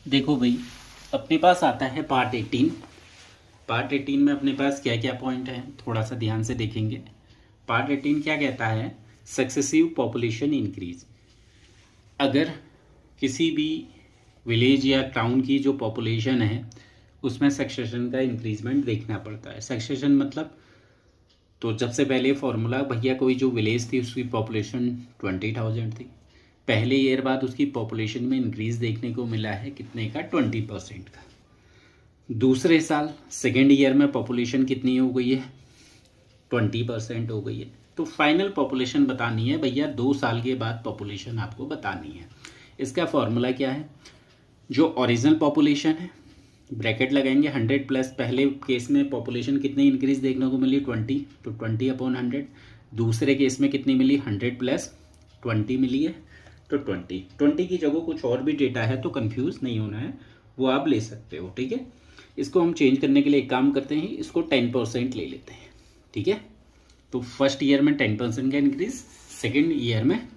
देखो भाई, अपने पास आता है पार्ट 18। पार्ट 18 में अपने पास क्या क्या पॉइंट है थोड़ा सा ध्यान से देखेंगे। पार्ट 18 क्या कहता है? Successive population increase. अगर किसी भी विलेज या टाउन की जो पॉपुलेशन है उसमें सक्सेशन का इंक्रीजमेंट देखना पड़ता है। सक्सेशन मतलब, तो जब से पहले फॉर्मूला भैया, कोई जो विलेज थी उसकी पॉपुलेशन 20,000 थी। पहले ईयर बाद उसकी पॉपुलेशन में इंक्रीज देखने को मिला है कितने का? 20% का। दूसरे साल सेकेंड ईयर में पॉपुलेशन कितनी हो गई है? 20% हो गई है। तो फाइनल पॉपुलेशन बतानी है भैया, 2 साल के बाद पॉपुलेशन आपको बतानी है। इसका फॉर्मूला क्या है? जो ओरिजिनल पॉपुलेशन है, ब्रैकेट लगाएंगे 100 प्लस, पहले केस में पॉपुलेशन कितनी इंक्रीज देखने को मिली? 20, तो 20/100। दूसरे केस में कितनी मिली? 100 प्लस 20 मिली है, तो 20 की जगह कुछ और भी डेटा है तो कंफ्यूज नहीं होना है, वो आप ले सकते हो। ठीक है, इसको हम चेंज करने के लिए एक काम करते हैं, इसको 10% ले लेते हैं। ठीक है, तो फर्स्ट ईयर में 10% का इंक्रीज, सेकेंड ईयर में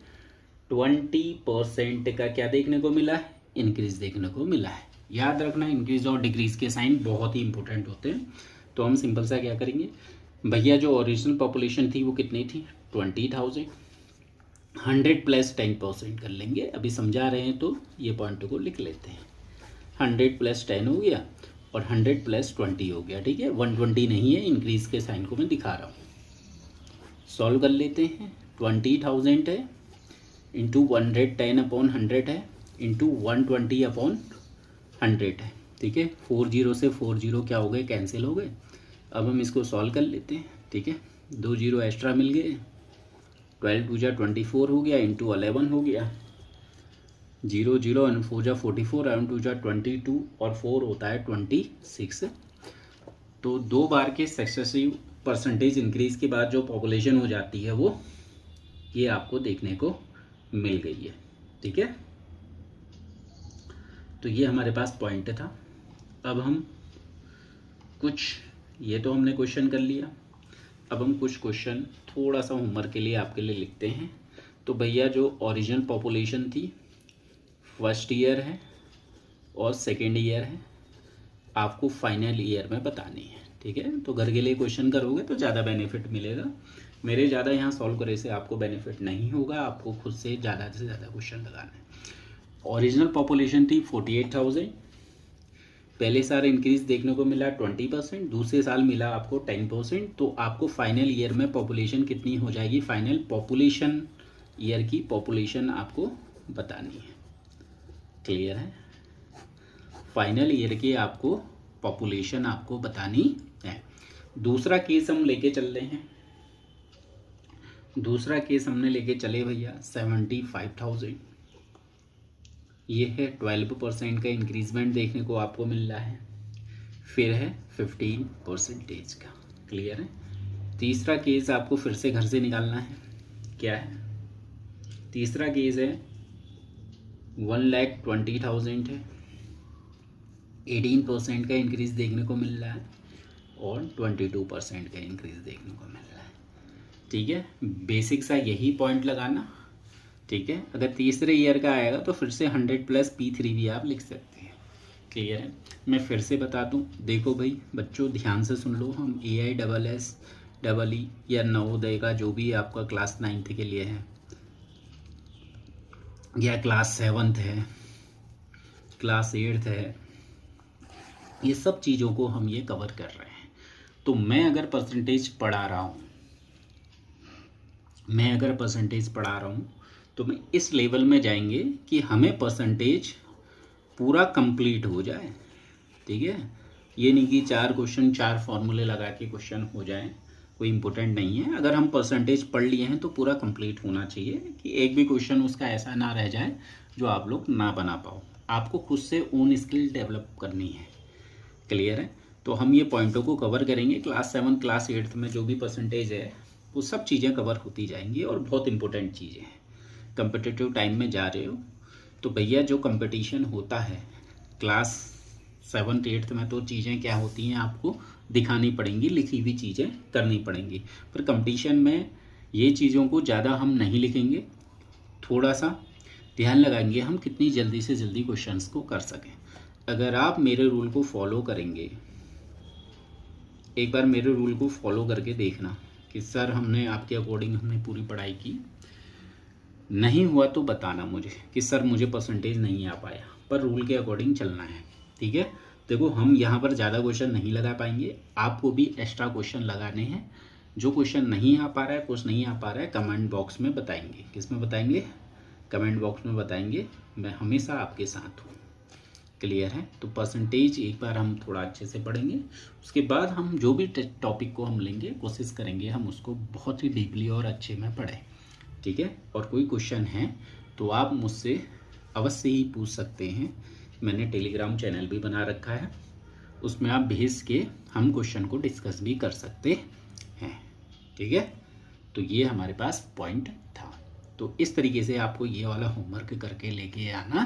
20% का क्या देखने को मिला है? इंक्रीज देखने को मिला है। याद रखना, इंक्रीज और डिक्रीज के साइन बहुत ही इंपॉर्टेंट होते हैं। तो हम सिंपल सा क्या करेंगे भैया, जो ओरिजिनल पॉपुलेशन थी वो कितनी थी? 20,000। 100 प्लस 10% कर लेंगे, अभी समझा रहे हैं तो ये पॉइंट को लिख लेते हैं। 100 प्लस 10 हो गया और 100 प्लस 20 हो गया। ठीक है, 120 नहीं है, इंक्रीज के साइन को मैं दिखा रहा हूँ। सॉल्व कर लेते हैं। 20,000 है इंटू 110/100 है इंटू 120/100 है। ठीक है, 40 से 40 क्या हो गए? कैंसिल हो गए। अब हम इसको सॉल्व कर लेते हैं। ठीक है, 2 जीरो एक्स्ट्रा मिल गए, 12 2 जा 24 हो गया, इंटू 11 हो गया। 0 0 एंड 4 जा 44, एंड 2 जा 22 और 4 होता है 26। तो 2 बार के सक्सेसिव परसेंटेज इंक्रीज के बाद जो पॉपुलेशन हो जाती है वो ये आपको देखने को मिल गई है। ठीक है, तो ये हमारे पास पॉइंट था। अब हम कुछ, ये तो हमने क्वेश्चन कर लिया, अब हम कुछ क्वेश्चन थोड़ा सा होमवर्क के लिए आपके लिए लिखते हैं। तो भैया, जो ओरिजिनल पॉपुलेशन थी फर्स्ट ईयर है और सेकेंड ईयर है, आपको फाइनल ईयर में बतानी है। ठीक है, तो घर के लिए क्वेश्चन करोगे तो ज़्यादा बेनिफिट मिलेगा। मेरे ज़्यादा यहाँ सॉल्व करे से आपको बेनिफिट नहीं होगा, आपको खुद से ज़्यादा क्वेश्चन लगाना है। ओरिजिनल पॉपुलेशन थी 48,000। पहले साल इंक्रीज देखने को मिला 20%, दूसरे साल मिला आपको 10%। तो आपको फाइनल ईयर में पॉपुलेशन कितनी हो जाएगी? फाइनल पॉपुलेशन ईयर की पॉपुलेशन आपको बतानी है। क्लियर है? फाइनल ईयर की आपको पॉपुलेशन आपको बतानी है। दूसरा केस हम लेके चल रहे हैं। दूसरा केस हमने लेके चले भैया 75,000। ये है 12% का इंक्रीजमेंट देखने को आपको मिल रहा है, फिर है 15% का। क्लियर है? तीसरा केस आपको फिर से घर से निकालना है। क्या है तीसरा केस? है 1,20,000 है, 18% का इंक्रीज देखने को मिल रहा है और 22% का इंक्रीज देखने को मिल रहा है। ठीक है, बेसिक सा यही पॉइंट लगाना। ठीक है, अगर तीसरे ईयर का आएगा तो फिर से 100 प्लस P3 भी आप लिख सकते हैं। क्लियर है? मैं फिर से बता दूं, देखो भाई बच्चों ध्यान से सुन लो। हम AISSEE या नवोदय का जो भी आपका क्लास 9th के लिए है या क्लास 7th है, क्लास 8th है, ये सब चीज़ों को हम ये कवर कर रहे हैं। तो मैं अगर परसेंटेज पढ़ा रहा हूँ तो मैं इस लेवल में जाएंगे कि हमें परसेंटेज पूरा कंप्लीट हो जाए। ठीक है, ये नहीं कि 4 क्वेश्चन 4 फॉर्मूले लगा के क्वेश्चन हो जाए, कोई इंपॉर्टेंट नहीं है। अगर हम परसेंटेज पढ़ लिए हैं तो पूरा कंप्लीट होना चाहिए कि एक भी क्वेश्चन उसका ऐसा ना रह जाए जो आप लोग ना बना पाओ। आपको खुद से ओन स्किल डेवलप करनी है। क्लियर है? तो हम ये पॉइंटों को कवर करेंगे। क्लास 7 क्लास 8 में जो भी परसेंटेज है वो सब चीज़ें कवर होती जाएंगी और बहुत इंपॉर्टेंट चीज़ें हैं। कंपिटिटिव टाइम में जा रहे हो तो भैया जो कंपटीशन होता है क्लास 7th 8th में, तो चीज़ें क्या होती हैं आपको दिखानी पड़ेंगी, लिखी हुई चीज़ें करनी पड़ेंगी। पर कंपटीशन में ये चीज़ों को ज़्यादा हम नहीं लिखेंगे, थोड़ा सा ध्यान लगाएंगे हम कितनी जल्दी से जल्दी क्वेश्चंस को कर सकें। अगर आप मेरे रूल को फॉलो करेंगे, एक बार मेरे रूल को फॉलो करके देखना कि सर हमने आपके अकॉर्डिंग हमने पूरी पढ़ाई की, नहीं हुआ तो बताना मुझे कि सर मुझे परसेंटेज नहीं आ पाया, पर रूल के अकॉर्डिंग चलना है, ठीक है। देखो हम यहाँ पर ज़्यादा क्वेश्चन नहीं लगा पाएंगे, आपको भी एक्स्ट्रा क्वेश्चन लगाने हैं। जो क्वेश्चन नहीं आ पा रहा है, कुछ नहीं आ पा रहा है, कमेंट बॉक्स में बताएंगे। किस में बताएंगे? कमेंट बॉक्स में बताएंगे। मैं हमेशा आपके साथ हूँ। क्लियर है? तो परसेंटेज एक बार हम थोड़ा अच्छे से पढ़ेंगे, उसके बाद हम जो भी टॉपिक को हम लेंगे कोशिश करेंगे हम उसको बहुत ही डीपली और अच्छे में पढ़ें, ठीक है। और कोई क्वेश्चन है तो आप मुझसे अवश्य ही पूछ सकते हैं। मैंने टेलीग्राम चैनल भी बना रखा है, उसमें आप भेज के हम क्वेश्चन को डिस्कस भी कर सकते हैं, ठीक है। तो ये हमारे पास पॉइंट था। तो इस तरीके से आपको ये वाला होमवर्क करके लेके आना